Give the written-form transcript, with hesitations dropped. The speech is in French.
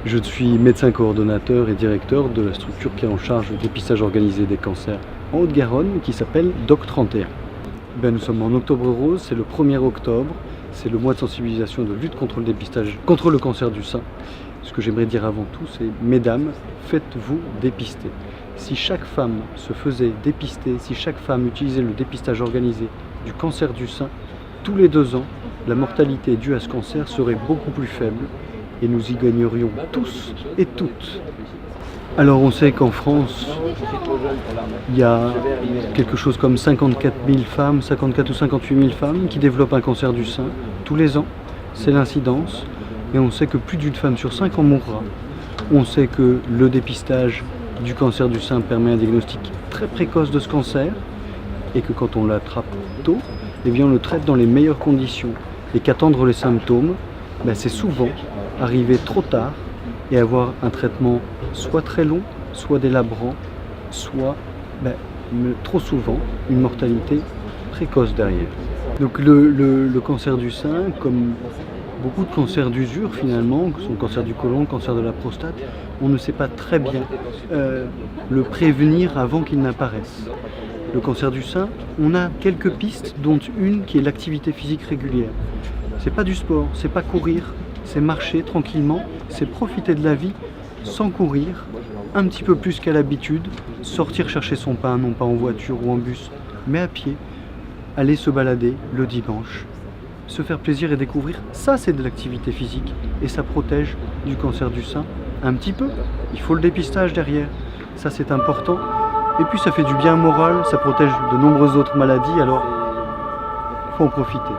Je suis médecin coordonnateur et directeur de la structure qui est en charge du dépistage organisé des cancers en Haute-Garonne qui s'appelle DOC31. Nous sommes en Octobre Rose, c'est le 1er octobre, c'est le mois de sensibilisation et de lutte contre le dépistage, contre le cancer du sein. Ce que j'aimerais dire avant tout, c'est mesdames, faites-vous dépister. Si chaque femme se faisait dépister, si chaque femme utilisait le dépistage organisé du cancer du sein, tous les 2 ans, la mortalité due à ce cancer serait beaucoup plus faible et nous y gagnerions tous et toutes. Alors on sait qu'en France, il y a quelque chose comme 54 000 femmes, 54 ou 58 000 femmes qui développent un cancer du sein tous les ans. C'est l'incidence et on sait que plus d'une femme sur 5 en mourra. On sait que le dépistage du cancer du sein permet un diagnostic très précoce de ce cancer et que quand on l'attrape tôt, eh bien on le traite dans les meilleures conditions et qu'attendre les symptômes, c'est souvent arriver trop tard et avoir un traitement soit très long, soit délabrant, soit trop souvent une mortalité précoce derrière. Donc le cancer du sein, comme beaucoup de cancers d'usure finalement, que sont le cancer du côlon, le cancer de la prostate, on ne sait pas très bien le prévenir avant qu'il n'apparaisse. Le cancer du sein, on a quelques pistes, dont une qui est l'activité physique régulière. C'est pas du sport, c'est pas courir, c'est marcher tranquillement, c'est profiter de la vie sans courir, un petit peu plus qu'à l'habitude, sortir chercher son pain, non pas en voiture ou en bus, mais à pied, aller se balader le dimanche, se faire plaisir et découvrir, ça c'est de l'activité physique et ça protège du cancer du sein un petit peu. Il faut le dépistage derrière, ça c'est important. Et puis ça fait du bien moral, ça protège de nombreuses autres maladies, alors il faut en profiter.